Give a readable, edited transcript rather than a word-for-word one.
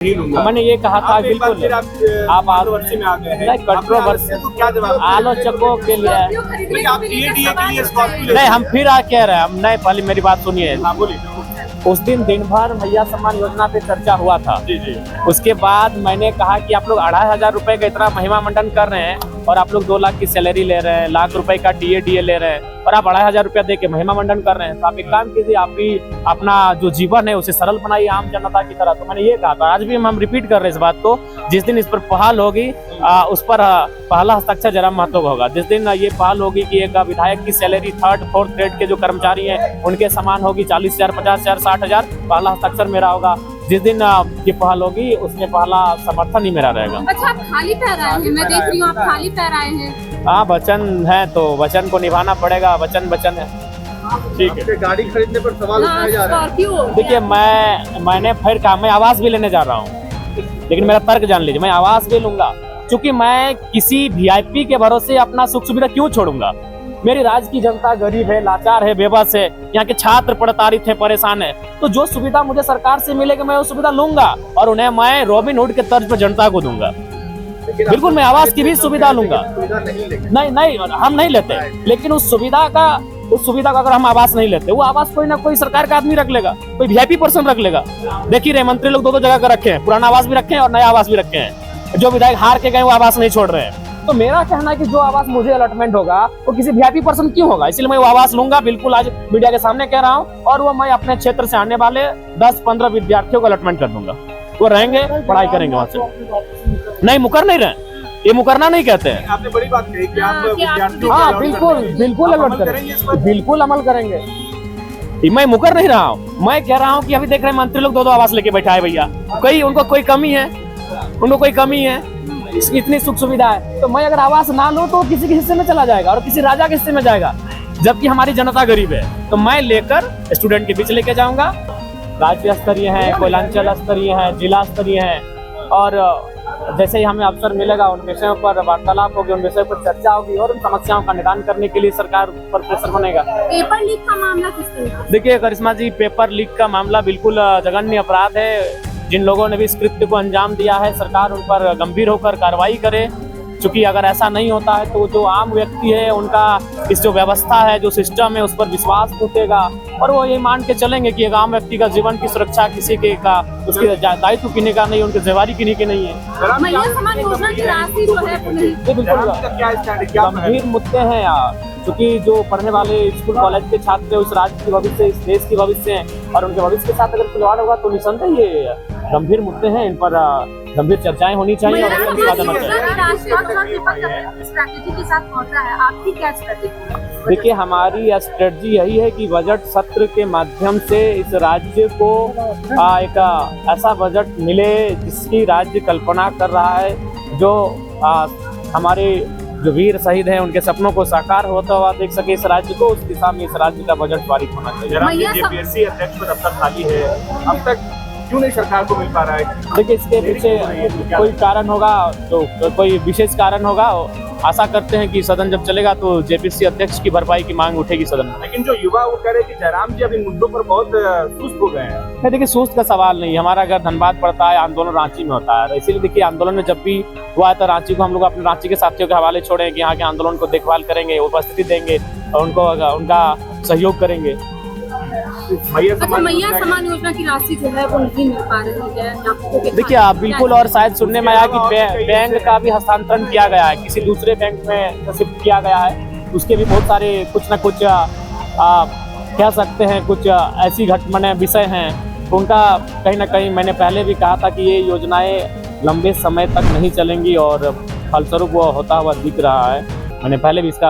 मैंने ये कहा था बिल्कुल आप कंट्रोवर्सी में आ गए हैं। कंट्रोवर्सी तो क्या जवाब आलोचकों के लिए आप DA के लिए स्कॉर्पियो नहीं, हम फिर कह रहे हैं हम नहीं। पहले मेरी बात सुनिए। हाँ बोलिए। उस दिन दिन भर मैया सम्मान योजना पे चर्चा हुआ था। जी जी। उसके बाद मैंने कहा कि आप लोग 2500 रुपए का इतना महिमा मंडन कर रहे हैं और आप लोग 2 लाख की सैलरी ले रहे हैं, लाख रुपए का DA ले रहे हैं और आप 2500 रुपया दे के महिमा मंडन कर रहे हैं। तो आप एक काम कीजिए, आप भी अपना जो जीवन है उसे सरल बनाइए आम जनता की तरह। तो मैंने ये कहा था, आज भी हम रिपीट कर रहे हैं इस बात को। जिस दिन इस पर पहल होगी उस पर पहला हस्ताक्षर जरा महत्व होगा। जिस दिन ये पहल होगी कि एक विधायक की सैलरी 3rd 4th ग्रेड के जो कर्मचारी हैं उनके समान होगी 40,000 50,000 60,000, पहला हस्ताक्षर मेरा होगा। जिस दिन ये पहल होगी उसमें पहला समर्थन ही मेरा रहेगा। अच्छा, आप खाली पैर आए हैं, मैं देख रही हूँ आप खाली पैर आए हैं। हाँ, वचन है तो वचन को निभाना पड़ेगा। वचन है। ठीक है। गाड़ी खरीदने पर सवाल उठाए जा रहे हैं। देखिए, मैंने फिर कहा मैं आवास भी लेने जा रहा हूँ, लेकिन मेरा तर्क जान लीजिए, मैं आवास भी लूंगा क्योंकि मैं किसी VIP के भरोसे अपना सुख सुविधा क्यों छोड़ूंगा। मेरी राज्य की जनता गरीब है, लाचार है, बेबस है, यहाँ के छात्र प्रताड़ित है, परेशान है। तो जो सुविधा मुझे सरकार से मिलेगी मैं वो सुविधा लूंगा और उन्हें मैं रॉबिन हुड के तर्ज पर जनता को दूंगा। बिल्कुल, मैं आवास की भी सुविधा लूंगा। नहीं, हम नहीं लेते, लेकिन उस सुविधा का अगर हम आवास नहीं लेते, वो आवास कोई ना कोई सरकार का आदमी रख लेगा, कोई VIP पर्सन रख लेगा। देख ही रहे मंत्री लोग 2 जगह का रखे हैं, पुराना आवास भी रखे हैं और नया आवास भी रखे हैं। जो विधायक हार के गए वो आवास नहीं छोड़ रहे हैं। तो मेरा कहना है कि जो आवास मुझे अलॉटमेंट होगा वो किसी VIP पर्सन क्यों होगा, इसलिए मैं वो आवास लूंगा। बिल्कुल, आज मीडिया के सामने कह रहा हूँ और वो मैं अपने क्षेत्र से आने वाले 10-15 विद्यार्थियों को अलॉटमेंट कर दूंगा। वो रहेंगे, पढ़ाई करेंगे वहां से। नहीं, मुकर नहीं रहे, ये मुकरना नहीं कहते हैं। आपने बड़ी बात कही कि आप विद्यार्थियों हाँ, बिल्कुल अलॉट करेंगे, बिल्कुल अमल करेंगे। मैं मुकर नहीं रहा हूँ, मैं कह रहा हूँ कि अभी देख रहे हैं मंत्री लोग 2 आवास लेके बैठा है भैया। उनको कोई कमी है, इतनी सुख सुविधा है। तो मैं अगर आवास ना लूं तो किसी के हिस्से में चला जाएगा और किसी राजा के हिस्से में जाएगा, जबकि हमारी जनता गरीब है। तो मैं लेकर स्टूडेंट के बीच लेके जाऊंगा। राज्य स्तरीय है, कोयलांचल स्तरीय है, जिला स्तरीय है और जैसे ही हमें अवसर मिलेगा उन विषयों पर वार्तालाप होगी, उन विषयों पर चर्चा होगी और उन समस्याओं का निदान करने के लिए सरकार पर प्रेशर बनेगा। पेपर लीक का मामला किस तरह? देखिए करिश्मा जी, पेपर लीक का मामला बिल्कुल जघन्य अपराध है। जिन लोगों ने भी इस कृत्य को अंजाम दिया है, सरकार उन पर गंभीर होकर कार्रवाई करे। क्योंकि अगर ऐसा नहीं होता है तो जो आम व्यक्ति है उनका इस जो व्यवस्था है, जो सिस्टम है, उस पर विश्वास टूटेगा और वो ये मान के चलेंगे कि एक आम व्यक्ति का जीवन की सुरक्षा किसी के का उसकी दायित्व किन्हीं का नहीं, उनकी जिम्मेदारी किन्हीं की नहीं है। महिला सम्मान योजना की राशि जो है वो नहीं। बिल्कुल गंभीर मुद्दे हैं यार, क्योंकि जो पढ़ने वाले स्कूल कॉलेज के छात्र उस राज्य की भविष्य, इस देश की भविष्य हैं और उनके भविष्य के साथ अगर खिलवाड़ होगा तो निसंदेह ये गंभीर मुद्दे हैं। इन पर गंभीर चर्चाएं होनी चाहिए और देखिए, हमारी स्ट्रेटजी यही है कि बजट सत्र के माध्यम से इस राज्य को एक ऐसा बजट मिले जिसकी राज्य कल्पना कर रहा है, जो हमारे जो वीर शहीद हैं उनके सपनों को साकार होता हुआ देख सके इस राज्य को। उस दिशा में इस राज्य का बजट पारित होना चाहिए। JPSC अध्यक्ष पर अब तक खाली है, अब तक क्यों नहीं सरकार को मिल पा रहा है? देखिए, इसके पीछे कोई कारण होगा, तो कोई विशेष कारण होगा। आशा करते हैं कि सदन जब चलेगा तो JPSC अध्यक्ष की भरपाई की मांग उठेगी सदन में। लेकिन जो युवा वो कह रहे हैं कि जयराम जी अभी मुद्दों पर बहुत सुस्त हो गए हैं। नहीं, देखिए, सुस्त का सवाल नहीं। हमारा अगर धनबाद पड़ता है, आंदोलन रांची में होता है, इसीलिए देखिए आंदोलन में जब भी हुआ तो रांची को हम लोग अपने रांची के साथियों के हवाले छोड़े कि यहाँ के आंदोलन को देखभाल करेंगे, उपस्थिति देंगे और उनका सहयोग करेंगे। मैया सम्मान योजना की राशि जो है वो नहीं मिल पा रही है। देखिए, आप बिल्कुल, और शायद सुनने में आया कि बैंक का भी हस्तांतरण किया गया है, किसी दूसरे बैंक में शिफ्ट किया गया है। उसके भी बहुत सारे कुछ न कुछ कह सकते हैं, कुछ ऐसी घटनाएं विषय हैं उनका कहीं ना कहीं मैंने पहले भी कहा था कि ये योजनाएं लंबे समय तक नहीं चलेंगी और फलस्वरूप वो होता हुआ दिख रहा है। मैंने पहले भी इसका